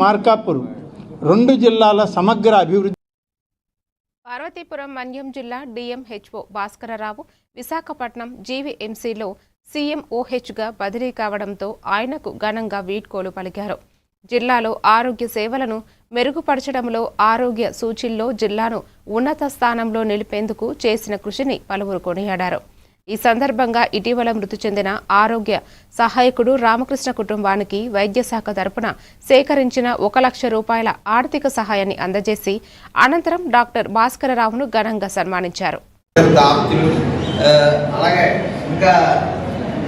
మార్కాపూర్ రెండు జిల్లాల సమగ్ర అభివృద్ధి. పార్వతీపురం మన్యం జిల్లా డిఎంహెచ్ఓ భాస్కరరావు విశాఖపట్నం జీవీఎంసీలో సీఎంఓహెచ్గా బదిలీ కావడంతో ఆయనకు ఘనంగా వీడ్కోలు పలికారు. జిల్లాలో ఆరోగ్య సేవలను మెరుగుపరచడంలో ఆరోగ్య సూచీల్లో జిల్లాను ఉన్నత స్థానంలో నిలిపేందుకు చేసిన కృషిని పలువురు కొనియాడారు. ఈ సందర్భంగా ఇటీవల మృతి చెందిన ఆరోగ్య సహాయకుడు రామకృష్ణ కుటుంబానికి వైద్య శాఖ తరపున సేకరించిన 1 లక్ష రూపాయల ఆర్థిక సహాయాన్ని అందజేసి అనంతరం డాక్టర్ భాస్కరరావును ఘనంగా సన్మానించారు. అలాగే ఇంకా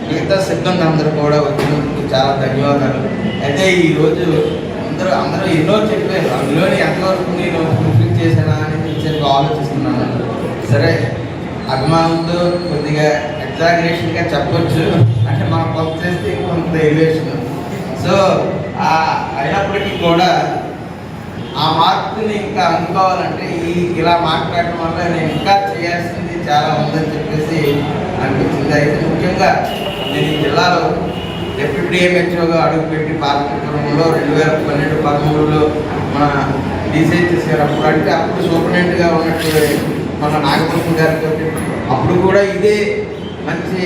మిగతా సిబ్బంది అందరూ కూడా వచ్చినందుకు చాలా ధన్యవాదాలు. అయితే ఈరోజు అందరూ ఎన్నో చెప్పారు, అందులోని ఎంతవరకు నేను ఫుల్ఫిల్ చేశానా అని ఆలోచిస్తున్నాను. సరే, అభిమానంతో కొద్దిగా ఎగ్జాగరేషన్గా చెప్పొచ్చు, అంటే మనం కొంత చేస్తే కొంత ఎలివేషన్. సో అయినప్పటికీ కూడా ఆ మార్పుని ఇంకా అందుకోవాలంటే ఇలా మాట్లాడటం వల్ల నేను ఇంకా చేయాల్సింది చాలా ఉందని చెప్పేసి అనిపించింది. అయితే ముఖ్యంగా నేను ఈ జిల్లాలో డిప్యూటీ డిఎంహెచ్ఓగా అడుగుపెట్టి పార్వతీపురంలో 2012-13లో మన డిసిహెచ్ఎస్ గారు అప్పుడు సూపరింటెండెంట్గా ఉన్నట్టు మన నాగభూషణ్ గారితో అప్పుడు కూడా ఇదే మంచి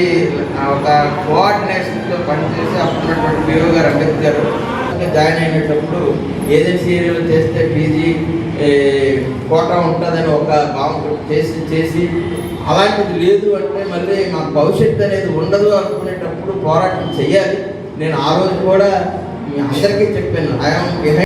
ఒక కోఆర్డినేషన్తో పనిచేసి అప్పుడున్నటువంటి వీరో గారు అంబేద్కర్ జాయిన్ అయినప్పుడు ఏజెన్సీ ఏరియాలో చేస్తే పీజీ కోటా ఉంటుందని ఒక భావం చేసి అలాంటిది లేదు అంటే మళ్ళీ మాకు భవిష్యత్తు అనేది ఉండదు అనుకునేటప్పుడు పోరాటం చేయాలి. నేను ఆ రోజు కూడా మీ అందరికీ చెప్పాను, ఐ యామ్ బిహైండ్